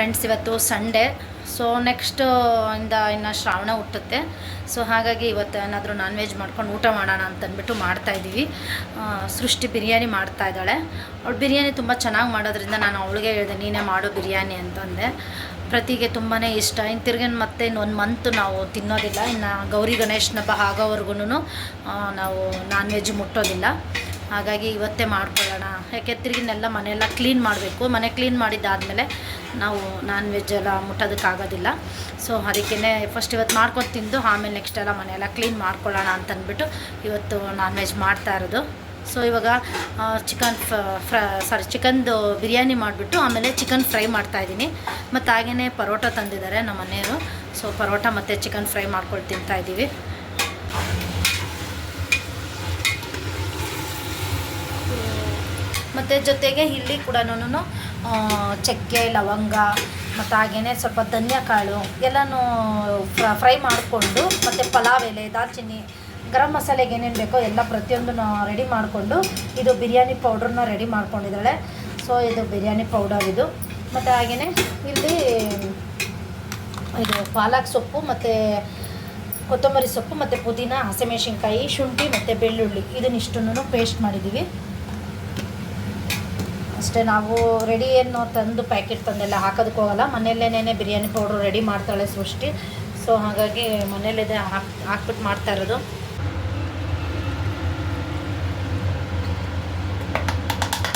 Friends, ಇವತ್ತು Sunday. So next ಇನ್ನು ಶ್ರಾವಣ ಹುಟ್ಟುತ್ತೆ. ಸೊ ಹಾಗಾಗಿ ಇವತ್ತು ಏನಾದರೂ ನಾನ್ ವೆಜ್ ಮಾಡ್ಕೊಂಡು ಊಟ ಮಾಡೋಣ ಅಂತಂದ್ಬಿಟ್ಟು ಮಾಡ್ತಾಯಿದ್ದೀವಿ. ಸೃಷ್ಟಿ ಬಿರಿಯಾನಿ ಮಾಡ್ತಾ ಇದ್ದಾಳೆ. ಅವಳು ಬಿರಿಯಾನಿ ತುಂಬ ಚೆನ್ನಾಗಿ ಮಾಡೋದ್ರಿಂದ ನಾನು ಅವಳಿಗೆ ಹೇಳಿದೆ, ನೀನೇ ಮಾಡು ಬಿರಿಯಾನಿ ಅಂತಂದೆ. ಪ್ರತಿಗೆ ತುಂಬಾ ಇಷ್ಟ. ಇನ್ನು ತಿರ್ಗೇನು ಮತ್ತೆ ಇನ್ನೊಂದು ಮಂತ್ ನಾವು ತಿನ್ನೋದಿಲ್ಲ. ಇನ್ನು ಗೌರಿ ಗಣೇಶನ ಹಬ್ಬ ಆಗೋವರೆಗೂ ನಾವು ನಾನ್ ವೆಜ್ ಮುಟ್ಟೋದಿಲ್ಲ. ಹಾಗಾಗಿ ಇವತ್ತೇ ಮಾಡ್ಕೊಳ್ಳೋಣ. ಯಾಕೆ ತಿರ್ಗಿನೆಲ್ಲ ಮನೆಯೆಲ್ಲ ಕ್ಲೀನ್ ಮಾಡಬೇಕು. ಮನೆ ಕ್ಲೀನ್ ಮಾಡಿದ್ದಾದಮೇಲೆ ನಾವು ನಾನ್ ವೆಜ್ ಎಲ್ಲ ಮುಟ್ಟೋದಕ್ಕಾಗೋದಿಲ್ಲ. ಸೊ ಅದಕ್ಕೇ ಫಸ್ಟ್ ಇವತ್ತು ಮಾಡ್ಕೊಂಡು ತಿಂದು ಆಮೇಲೆ ನೆಕ್ಸ್ಟ್ ಎಲ್ಲ ಮನೆಯೆಲ್ಲ ಕ್ಲೀನ್ ಮಾಡ್ಕೊಳ್ಳೋಣ ಅಂತಂದ್ಬಿಟ್ಟು ಇವತ್ತು ನಾನ್ ವೆಜ್ ಮಾಡ್ತಾ ಇರೋದು. ಸೊ ಇವಾಗ ಚಿಕನ್ದು ಬಿರಿಯಾನಿ ಮಾಡಿಬಿಟ್ಟು ಆಮೇಲೆ ಚಿಕನ್ ಫ್ರೈ ಮಾಡ್ತಾಯಿದ್ದೀನಿ. ಮತ್ತು ಹಾಗೆಯೇ ಪರೋಟ ತಂದಿದ್ದಾರೆ ನಮ್ಮ ಮನೆಯವರು. ಸೊ ಪರೋಟ ಮತ್ತು ಚಿಕನ್ ಫ್ರೈ ಮಾಡ್ಕೊಂಡು ತಿಂತಾಯಿದ್ದೀವಿ. ಮತ್ತು ಜೊತೆಗೆ ಇಲ್ಲಿ ಕೂಡ ಚಕ್ಕೆ, ಲವಂಗ ಮತ್ತು ಹಾಗೆಯೇ ಸ್ವಲ್ಪ ಧನಿಯಾಕಾಳು ಎಲ್ಲನೂ ಫ್ರೈ ಮಾಡಿಕೊಂಡು, ಮತ್ತು ಪಲಾವ್ ಎಲೆ, ದಾಲ್ಚಿನ್ನಿ, ಗರಂ ಮಸಾಲೆಗೆ ಏನೇನು ಬೇಕೋ ಎಲ್ಲ ಪ್ರತಿಯೊಂದನ್ನು ರೆಡಿ ಮಾಡಿಕೊಂಡು, ಇದು ಬಿರಿಯಾನಿ ಪೌಡ್ರನ್ನ ರೆಡಿ ಮಾಡ್ಕೊಂಡಿದ್ದಾಳೆ. ಸೊ ಇದು ಬಿರಿಯಾನಿ ಪೌಡರ್ ಇದು. ಮತ್ತು ಹಾಗೆಯೇ ಇಲ್ಲಿ ಇದು ಪಾಲಕ್ ಸೊಪ್ಪು ಮತ್ತು ಕೊತ್ತಂಬರಿ ಸೊಪ್ಪು ಮತ್ತು ಪುದೀನ, ಹಸಿಮೆಣಸಿನ್ಕಾಯಿ, ಶುಂಠಿ ಮತ್ತು ಬೆಳ್ಳುಳ್ಳಿ ಇದನ್ನಿಷ್ಟನ್ನು ಪೇಸ್ಟ್ ಮಾಡಿದ್ದೀವಿ ಅಷ್ಟೇ. ನಾವು ರೆಡಿ ಏನು ತಂದು ಪ್ಯಾಕೆಟ್ ತಂದೆಲ್ಲ ಹಾಕೋದಕ್ಕೆ ಹೋಗಲ್ಲ. ಮನೆಯಲ್ಲೇನೇ ಬಿರಿಯಾನಿ ಪೌಡ್ರು ರೆಡಿ ಮಾಡ್ತಾಳೆ ಸೃಷ್ಟಿ. ಸೊ ಹಾಗಾಗಿ ಮನೆಯಲ್ಲಿದೆ ಹಾಕ್ಬಿಟ್ಟು ಮಾಡ್ತಾ ಇರೋದು.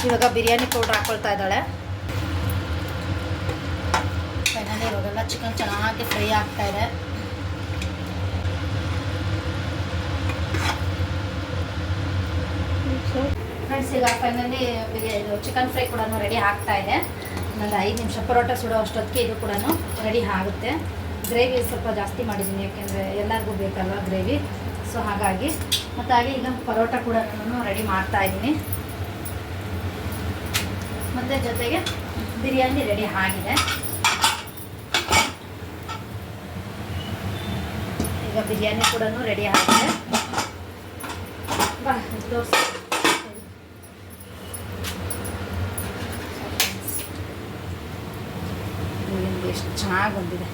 ಇವಾಗ ಬಿರಿಯಾನಿ ಪೌಡ್ರ್ ಹಾಕ್ಕೊಳ್ತಾ ಇದ್ದಾಳೆ. ಫೈನಲಿ ಇವಾಗೆಲ್ಲ ಚಿಕನ್ ಚೆನ್ನಾಗಿ ಫ್ರೈ ಆಗ್ತಾಯಿದೆ. ಫ್ರೆಂಡ್ಸ್, ಈಗ ಫೈನಲಿ ಇದು ಚಿಕನ್ ಫ್ರೈ ಕೂಡ ರೆಡಿ ಆಗ್ತಾಯಿದೆ. ಒಂದು 5 ನಿಮಿಷ ಪರೋಟ ಸುಡೋ ಅಷ್ಟೊತ್ತಿಗೆ ಇದು ಕೂಡ ರೆಡಿ ಆಗುತ್ತೆ. ಗ್ರೇವಿ ಸ್ವಲ್ಪ ಜಾಸ್ತಿ ಮಾಡಿದ್ದೀನಿ, ಯಾಕೆಂದರೆ ಎಲ್ಲರಿಗೂ ಬೇಕಲ್ವ ಗ್ರೇವಿ. ಸೊ ಹಾಗಾಗಿ ಮತ್ತು ಹಾಗೆ ಈಗ ಪರೋಟ ಕೂಡ ರೆಡಿ ಮಾಡ್ತಾಯಿದ್ದೀನಿ. ಮತ್ತು ಜೊತೆಗೆ ಬಿರಿಯಾನಿ ರೆಡಿ ಆಗಿದೆ. ಈಗ ಬಿರಿಯಾನಿ ಕೂಡ ರೆಡಿ ಆಗಿದೆ. ತೋರಿಸಿ. ಎಷ್ಟು ಚೆನ್ನಾಗಿ ಬಂದಿದೆ.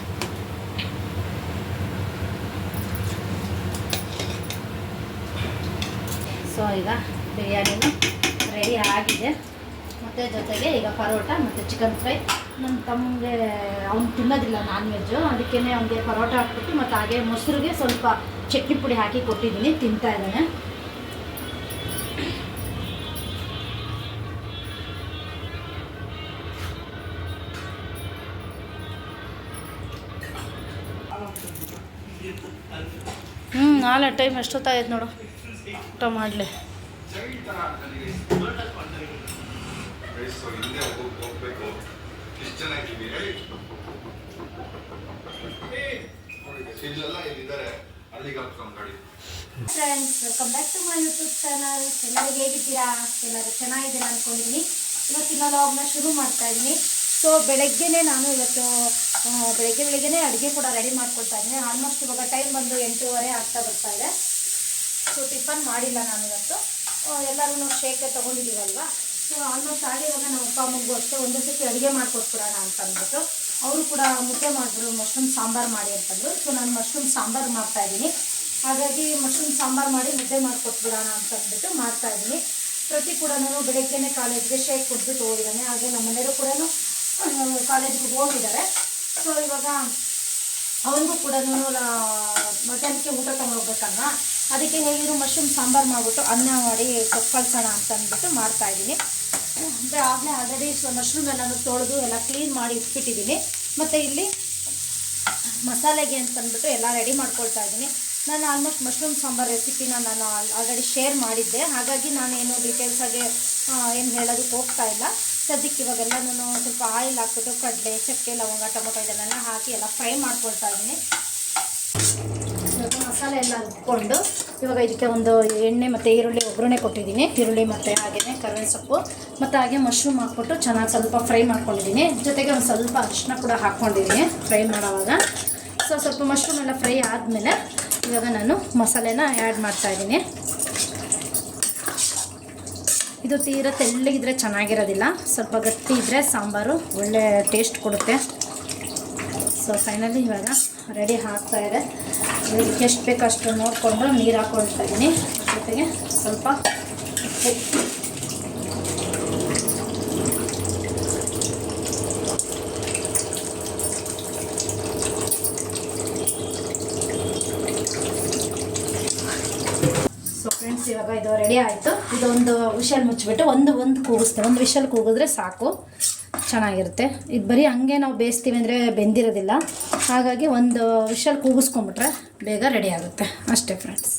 ಸೊ ಈಗ ಬಿರಿಯಾನಿನೂ ರೆಡಿ ಆಗಿದೆ. ಮತ್ತು ಜೊತೆಗೆ ಈಗ ಪರೋಟ ಮತ್ತು ಚಿಕನ್ ಫ್ರೈ. ನನ್ನ ತಮ್ಮಗೆ ಅವ್ನು ತಿನ್ನೋದಿಲ್ಲ ನಾನ್ ವೆಜ್ಜು, ಅದಕ್ಕೇ ಅವನಿಗೆ ಪರೋಟ ಹಾಕ್ಬಿಟ್ಟು ಮತ್ತು ಹಾಗೆ ಮೊಸರಿಗೆ ಸ್ವಲ್ಪ ಚಟ್ನಿ ಪುಡಿ ಹಾಕಿ ಕೊಟ್ಟಿದ್ದೀನಿ, ತಿಂತಾ ಇದ್ದಾನೆ. ನಾಳೆ ಟೈಮ್ ಎಷ್ಟೊತ್ತಾಯ್ತು ನೋಡು, ಊಟ ಮಾಡಲಿ. Friends, welcome back to my YouTube channel. ಎಲ್ಲರಿಗೆ ಹೇಗಿದ್ದೀರಾ? ಎಲ್ಲರೂ ಚೆನ್ನಾಗಿದ್ದೀರಾ ಅಂದ್ಕೊಂಡಿದ್ದೀನಿ. ಇವತ್ತಿನ ವ್ಲಾಗ್ನ ಶುರು ಮಾಡ್ತಾ ಇದ್ದೀನಿ. ಸೊ ಬೆಳಗ್ಗೆನೇ ನಾನು ಇವತ್ತು ಬೆಳಗ್ಗೆನೇ ಅಡುಗೆ ಕೂಡ ರೆಡಿ ಮಾಡ್ಕೊಳ್ತಾ ಇದ್ದೀನಿ. ಆಲ್ಮೋಸ್ಟ್ ಇವಾಗ ಟೈಮ್ ಬಂದು 8:30 ಆಗ್ತಾ ಬರ್ತಾ ಇದೆ. ಸೊ ಟಿಫನ್ ಮಾಡಿಲ್ಲ ನಾನು ಇವತ್ತು. ಎಲ್ಲರೂ ಶೇಕೆ ತೊಗೊಂಡಿದ್ದೀವಲ್ವ. ಸೊ ಆಲ್ಮೋಸ್ಟ್ ಹಾಗೆ ಇವಾಗ ನಮ್ಮ ಅಪ್ಪ ಅಮ್ಮನಿಗೂ ಅಷ್ಟೇ ಒಂದೇ ಸತಿ ಅಡುಗೆ ಮಾಡಿಕೊಟ್ಬಿಡೋಣ ಅಂತಂದ್ಬಿಟ್ಟು ಅವರು ಕೂಡ ಮುದ್ದೆ ಮಾಡಿದ್ರು, ಮಶ್ರೂಮ್ ಸಾಂಬಾರು ಮಾಡಿ ಅಂತಂದರು. ಸೊ ನಾನು ಮಶ್ರೂಮ್ ಸಾಂಬಾರು ಮಾಡ್ತಾಯಿದ್ದೀನಿ. ಹಾಗಾಗಿ ಮಶ್ರೂಮ್ ಸಾಂಬಾರು ಮಾಡಿ ಮುದ್ದೆ ಮಾಡಿಕೊಟ್ಬಿಡೋಣ ಅಂತಂದ್ಬಿಟ್ಟು ಮಾಡ್ತಾಯಿದ್ದೀನಿ. ಪ್ರತಿ ಕೂಡ ಬೆಳಗ್ಗೆನೇ ಕಾಲೇಜ್ಗೆ ಶೇಕ್ ಕೊಟ್ಬಿಟ್ಟು ಹೋಗಿದ್ದಾನೆ. ಹಾಗೆ ನಮ್ಮ ಮನೆಯವರು ಕೂಡ ಕಾಲೇಜ್ಗೆ ಹೋಗಿದ್ದಾರೆ. ಸೊ ಇವಾಗ ಅವನಿಗೂ ಕೂಡ ಮಧ್ಯಾಹ್ನಕ್ಕೆ ಊಟ ತೊಗೊಂಡೋಗ್ಬೇಕಲ್ವ, ಅದಕ್ಕೆ ಹೇಗಿದ್ರು ಮಶ್ರೂಮ್ ಸಾಂಬಾರು ಮಾಡಿಬಿಟ್ಟು ಅನ್ನ ಮಾಡಿ ಕೊಟ್ಟು ಕಳ್ಸೋಣ ಅಂತಂದ್ಬಿಟ್ಟು ಮಾಡ್ತಾಯಿದ್ದೀನಿ. ಆಗಲೇ ಆಲ್ರೆಡಿ ಮಶ್ರೂಮ್ ಎಲ್ಲನೂ ತೊಳೆದು ಎಲ್ಲ ಕ್ಲೀನ್ ಮಾಡಿ ಇಟ್ಬಿಟ್ಟಿದ್ದೀನಿ. ಮತ್ತು ಇಲ್ಲಿ ಮಸಾಲೆಗೆ ಅಂತಂದ್ಬಿಟ್ಟು ಎಲ್ಲ ರೆಡಿ ಮಾಡ್ಕೊಳ್ತಾ ಇದ್ದೀನಿ. ನಾನು ಆಲ್ಮೋಸ್ಟ್ ಮಶ್ರೂಮ್ ಸಾಂಬಾರು ರೆಸಿಪಿನ ನಾನು ಆಲ್ರೆಡಿ ಶೇರ್ ಮಾಡಿದ್ದೆ. ಹಾಗಾಗಿ ನಾನೇನು ಡೀಟೇಲ್ಸಾಗಿ ಏನು ಹೇಳೋದಕ್ಕೆ ಹೋಗ್ತಾ ಇಲ್ಲ. ಸದ್ಯಕ್ಕೆ ಇವಾಗೆಲ್ಲನೂ ಸ್ವಲ್ಪ ಆಯಿಲ್ ಹಾಕ್ಬಿಟ್ಟು ಕಡಲೆ, ಚಕ್ಕೆ, ಲವಂಗ, ಟೊಮೊಟೊ ಇದನ್ನೆಲ್ಲ ಹಾಕಿ ಎಲ್ಲ ಫ್ರೈ ಮಾಡ್ಕೊಳ್ತಾ ಇದ್ದೀನಿ. ಮಸಾಲೆ ಎಲ್ಲ ರುಬ್ಕೊಂಡು ಇವಾಗ ಇದಕ್ಕೆ ಒಂದು ಎಣ್ಣೆ ಮತ್ತು ಈರುಳ್ಳಿ ಒಗ್ಗರಣೆ ಕೊಟ್ಟಿದ್ದೀನಿ. ಈರುಳ್ಳಿ ಮತ್ತು ಹಾಗೆಯೇ ಕರಿಬೇವಿನ ಸೊಪ್ಪು ಮತ್ತು ಹಾಗೆ ಮಶ್ರೂಮ್ ಹಾಕ್ಬಿಟ್ಟು ಚೆನ್ನಾಗಿ ಸ್ವಲ್ಪ ಫ್ರೈ ಮಾಡ್ಕೊಂಡಿದ್ದೀನಿ. ಜೊತೆಗೆ ಒಂದು ಸ್ವಲ್ಪ ಅರಿಶಿನ ಕೂಡ ಹಾಕ್ಕೊಂಡಿದ್ದೀನಿ ಫ್ರೈ ಮಾಡೋವಾಗ. ಸೊ ಸ್ವಲ್ಪ ಮಶ್ರೂಮ್ ಎಲ್ಲ ಫ್ರೈ ಆದಮೇಲೆ ಇವಾಗ ನಾನು ಮಸಾಲೆನ ಆ್ಯಡ್ ಮಾಡ್ತಾಯಿದ್ದೀನಿ. ಇದು ತೀರ ತೆಳ್ಳಗಿದ್ರೆ ಚೆನ್ನಾಗಿರೋದಿಲ್ಲ, ಸ್ವಲ್ಪ ಗಟ್ಟಿ ಇದ್ದರೆ ಸಾಂಬಾರು ಒಳ್ಳೆ ಟೇಸ್ಟ್ ಕೊಡುತ್ತೆ. ಸೊ ಫೈನಲಿ ಇವಾಗ ರೆಡಿ ಆಗ್ತಾಯಿದೆ. ಇದಕ್ಕೆ ಎಷ್ಟು ಬೇಕು ಅಷ್ಟು ನೋಡಿಕೊಂಡು ನೀರು ಹಾಕ್ಕೊಳ್ತಾ ಇದ್ದೀನಿ. ಜೊತೆಗೆ ಸ್ವಲ್ಪ ಉಪ್ಪು. ಸೊ ಫ್ರೆಂಡ್ಸ್, ಇವಾಗ ಇದು ರೆಡಿ ಆಯಿತು. ಇದೊಂದು ವಿಷಲ್ ಮುಚ್ಚಿಬಿಟ್ಟು ಒಂದು ಕೂಗಿಸ್ತೇವೆ. ಒಂದು ವಿಷಲ್ ಕೂಗಿದ್ರೆ ಸಾಕು, ಚೆನ್ನಾಗಿರುತ್ತೆ. ಇದು ಬರೀ ಹಂಗೆ ನಾವು ಬೇಯಿಸ್ತೀವಿ ಅಂದರೆ ಬೆಂದಿರೋದಿಲ್ಲ. ಹಾಗಾಗಿ ಒಂದು ವಿಷಲ್ ಕೂಗಿಸ್ಕೊಂಬಿಟ್ರೆ ಬೇಗ ರೆಡಿ ಆಗುತ್ತೆ ಅಷ್ಟೇ ಫ್ರೆಂಡ್ಸ್.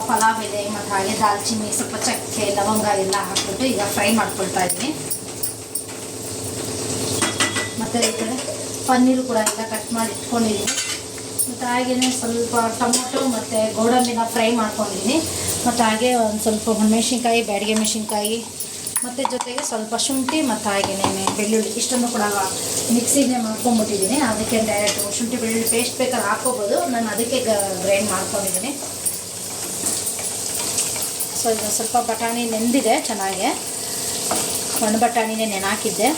ಪಲಾವ್ ಎಲೆ ಮತ್ತು ಹಾಗೆ ದಾಲ್ಚಿನ್ನಿ, ಸ್ವಲ್ಪ ಚಕ್ಕೆ, ಲವಂಗ ಎಲ್ಲ ಹಾಕ್ಬಿಟ್ಟು ಈಗ ಫ್ರೈ ಮಾಡ್ಕೊಳ್ತಾ ಇದ್ದೀನಿ. ಮತ್ತು ಈ ಕಡೆ ಪನ್ನೀರು ಕೂಡ ಎಲ್ಲ ಕಟ್ ಮಾಡಿ ಇಟ್ಕೊಂಡಿದ್ದೀನಿ. ಮತ್ತು ಹಾಗೆಯೇ ಸ್ವಲ್ಪ ಟೊಮೊಟೊ ಮತ್ತು ಗೋಡಂಬಿನ ಫ್ರೈ ಮಾಡ್ಕೊಂಡಿದ್ದೀನಿ. ಮತ್ತು ಹಾಗೆ ಒಂದು ಸ್ವಲ್ಪ ಮೆಣಸಿನ್ಕಾಯಿ, ಬ್ಯಾಡಗೆ ಮೆಣಸಿನ್ಕಾಯಿ, ಮತ್ತು ಜೊತೆಗೆ ಸ್ವಲ್ಪ ಶುಂಠಿ ಮತ್ತು ಹಾಗೆಯೇ ಬೆಳ್ಳುಳ್ಳಿ ಇಷ್ಟನ್ನು ಕೂಡ ಮಿಕ್ಸಿಗೆ ಮಾಡ್ಕೊಂಬಿಟ್ಟಿದ್ದೀನಿ. ಅದಕ್ಕೆ ಡೈರೆಕ್ಟ್ ಶುಂಠಿ ಬೆಳ್ಳುಳ್ಳಿ ಪೇಸ್ಟ್ ಬೇಕಾದ್ರೆ ಹಾಕ್ಕೋಬೋದು. ನಾನು ಅದಕ್ಕೆ ಗ್ರೈಂಡ್ ಮಾಡ್ಕೊಂಡಿದ್ದೀನಿ. ಸೊ ಇದು ಸ್ವಲ್ಪ ಬಟಾಣಿ ನೆಂದಿದೆ ಚೆನ್ನಾಗೆ. ಒಣ ಬಟಾಣಿನೇ ನೆನಾಕಿದ್ದೆ.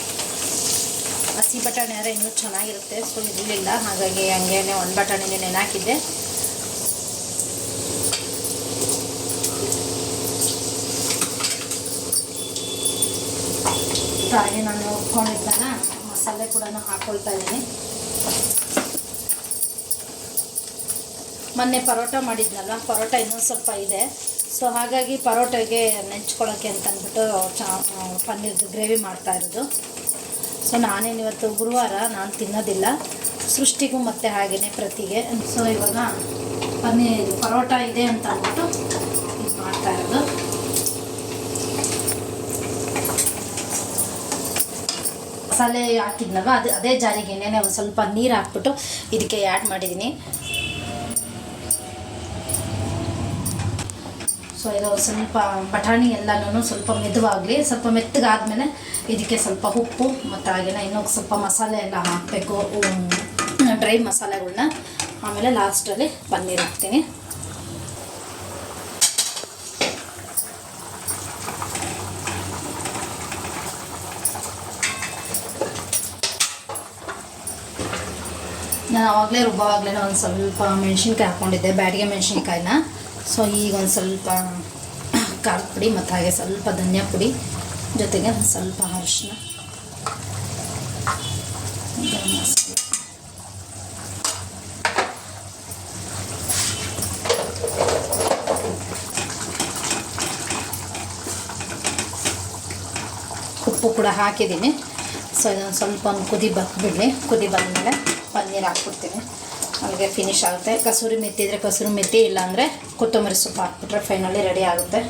ಹಸಿ ಬಟಾಣಿ ಆದರೆ ಇನ್ನೂ ಚೆನ್ನಾಗಿರುತ್ತೆ. ಸೊ ಇರಲಿಲ್ಲ, ಹಾಗಾಗಿ ಹಂಗೇ ಒಣ ಬಟಾಣಿನೇ ನೆನಾಕಿದ್ದೆ. ಹಾಗೆ ನಾನು ಉಟ್ಕೊಂಡಿದ್ದಾನ ಮಸಾಲೆ ಕೂಡ ಹಾಕ್ಕೊಳ್ತಾ ಇದ್ದೀನಿ. ಮೊನ್ನೆ ಪರೋಟ ಮಾಡಿದ್ನಲ್ಲ, ಪರೋಟ ಇನ್ನೊಂದು ಸ್ವಲ್ಪ ಇದೆ. ಸೊ ಹಾಗಾಗಿ ಪರೋಟಗೆ ನೆಂಚ್ಕೊಳ್ಳೋಕ್ಕೆ ಅಂತ ಅಂದ್ಬಿಟ್ಟು ಪನ್ನೀರ್ದು ಗ್ರೇವಿ ಮಾಡ್ತಾ ಇರೋದು. ಸೊ ನಾನೇನಿವತ್ತು ಗುರುವಾರ ನಾನು ತಿನ್ನೋದಿಲ್ಲ, ಸೃಷ್ಟಿಗೂ ಮತ್ತು ಹಾಗೆಯೇ ಪ್ರತಿಗೆ. ಸೊ ಇವಾಗ ಪರೋಟ ಇದೆ ಅಂತ ಅಂದ್ಬಿಟ್ಟು ಇದು ಮಾಡ್ತಾ ಇರೋದು. ಮಸಾಲೆ ಹಾಕಿದ್ನಲ್ವ, ಅದೇ ಜಾರಿಗೆ ಒಂದು ಸ್ವಲ್ಪ ನೀರು ಹಾಕ್ಬಿಟ್ಟು ಇದಕ್ಕೆ ಆ್ಯಡ್ ಮಾಡಿದ್ದೀನಿ. ಸೊ ಇದು ಸ್ವಲ್ಪ ಬಟಾಣಿ ಎಲ್ಲನೂ ಸ್ವಲ್ಪ ಮೆದುವಾಗಲಿ, ಸ್ವಲ್ಪ ಮೆತ್ತಗಾದ್ಮೇಲೆ ಇದಕ್ಕೆ ಸ್ವಲ್ಪ ಉಪ್ಪು ಮತ್ತು ಹಾಗೆಯೇ ಇನ್ನೊಂದು ಸ್ವಲ್ಪ ಮಸಾಲೆ ಎಲ್ಲ ಹಾಕಬೇಕು, ಡ್ರೈ ಮಸಾಲೆಗಳನ್ನ. ಆಮೇಲೆ ಲಾಸ್ಟಲ್ಲಿ ಪನ್ನೀರ್ ಹಾಕ್ತೀನಿ. ನಾನು ಆವಾಗಲೇ ರುಬ್ಬವಾಗಲೇ ಒಂದು ಸ್ವಲ್ಪ ಮೆಣಸಿನ್ಕಾಯಿ ಹಾಕ್ಕೊಂಡಿದ್ದೆ, ಬ್ಯಾಡಗೆ ಮೆಣಸಿನ್ಕಾಯಿನ. ಸೊ ಈಗ ಒಂದು ಸ್ವಲ್ಪ ಖಾರದ ಪುಡಿ ಮತ್ತು ಹಾಗೆ ಸ್ವಲ್ಪ ಧನಿಯಾ ಪುಡಿ, ಜೊತೆಗೆ ಒಂದು ಸ್ವಲ್ಪ ಅರಿಶಿನ, ಗರಂ ಮಸಾಲೆ, ಉಪ್ಪು ಕೂಡ ಹಾಕಿದ್ದೀನಿ. ಸೊ ಇದೊಂದು ಸ್ವಲ್ಪ ಒಂದು ಕುದಿ ಬಿಡಲಿ. ಕುದಿ ಬಂದಮೇಲೆ ಪನ್ನೀರ್ ಹಾಕ್ಬಿಡ್ತೀನಿ. ಅಲ್ಲಿಗೆ ಫಿನಿಶ್ ಆಗುತ್ತೆ. ಕಸೂರಿ ಮೆಥಿ ಇದ್ದರೆ ಕಸೂರಿ ಮೆಥಿ, ಇಲ್ಲಾಂದರೆ ಕೊತ್ತಂಬರಿ ಸೊಪ್ಪು ಹಾಕ್ಬಿಟ್ರೆ ಫೈನಲಿ ರೆಡಿ ಆಗುತ್ತೆ.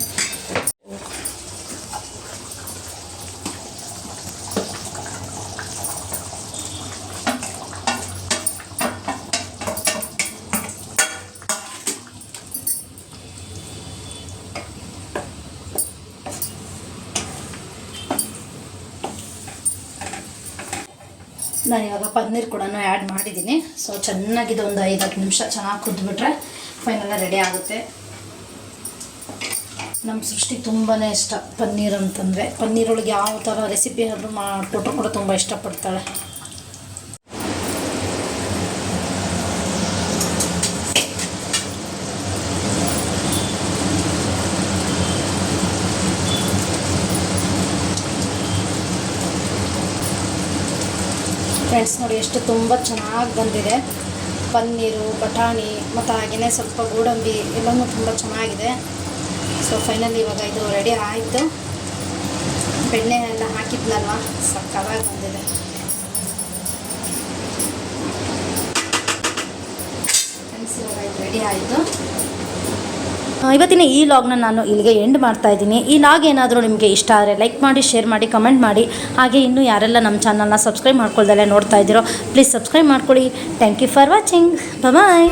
ನಾನು ಇವಾಗ ಪನ್ನೀರ್ ಕೂಡ ಆ್ಯಡ್ ಮಾಡಿದ್ದೀನಿ. ಸೊ ಚೆನ್ನಾಗಿದೆ, ಒಂದು 5-10 ನಿಮಿಷ ಚೆನ್ನಾಗಿ ಕುದ್ಬಿಟ್ರೆ ಫೈನಲ್ ರೆಡಿ ಆಗುತ್ತೆ. ನಮ್ಮ ಸೃಷ್ಟಿಗೆ ತುಂಬಾ ಇಷ್ಟ ಪನ್ನೀರ್ ಅಂತಂದರೆ. ಪನ್ನೀರೊಳಗೆ ಯಾವ ಥರ ರೆಸಿಪಿ ಆದರೂ ಮಾಡಿಕೊಟ್ರು ಕೂಡ ತುಂಬ ಇಷ್ಟಪಡ್ತಾಳೆ. ಫ್ರೆಂಡ್ಸ್ ನೋಡಿ, ಎಷ್ಟು ತುಂಬ ಚೆನ್ನಾಗಿ ಬಂದಿದೆ. ಪನ್ನೀರು, ಬಟಾಣಿ ಮತ್ತು ಹಾಗೆಯೇ ಸ್ವಲ್ಪ ಗೋಡಂಬಿ ಎಲ್ಲನೂ ತುಂಬ ಚೆನ್ನಾಗಿದೆ. ಸೊ ಫೈನಲಿ ಇವಾಗ ಇದು ರೆಡಿ ಆಯಿತು. ಬೆಣ್ಣೆ ಎಲ್ಲ ಹಾಕಿದ್ನಲ್ವ, ಸಕ್ಕತ್ತಾಗಿ ಬಂದಿದೆ. ಫ್ರೆಂಡ್ಸ್ ಇವಾಗ ಇದು ರೆಡಿ ಆಯಿತು. ಇವತ್ತಿನ ಈ ಲಾಗ್ನ ನಾನು ಇಲ್ಲಿಗೆ ಎಂಡ್ ಮಾಡ್ತಾ ಇದ್ದೀನಿ. ಈ ಲಾಗ್ ಏನಾದರೂ ನಿಮಗೆ ಇಷ್ಟ ಆದರೆ ಲೈಕ್ ಮಾಡಿ, ಶೇರ್ ಮಾಡಿ, ಕಮೆಂಟ್ ಮಾಡಿ. ಹಾಗೆ ಇನ್ನೂ ಯಾರೆಲ್ಲ ನಮ್ಮ ಚಾನಲ್ನ ಸಬ್ಸ್ಕ್ರೈಬ್ ಮಾಡ್ಕೊಳ್ದಲ್ಲೇ ನೋಡ್ತಾ ಇದ್ದೀರೋ ಪ್ಲೀಸ್ ಸಬ್ಸ್ಕ್ರೈಬ್ ಮಾಡ್ಕೊಳ್ಳಿ. Thank you for watching. Bye.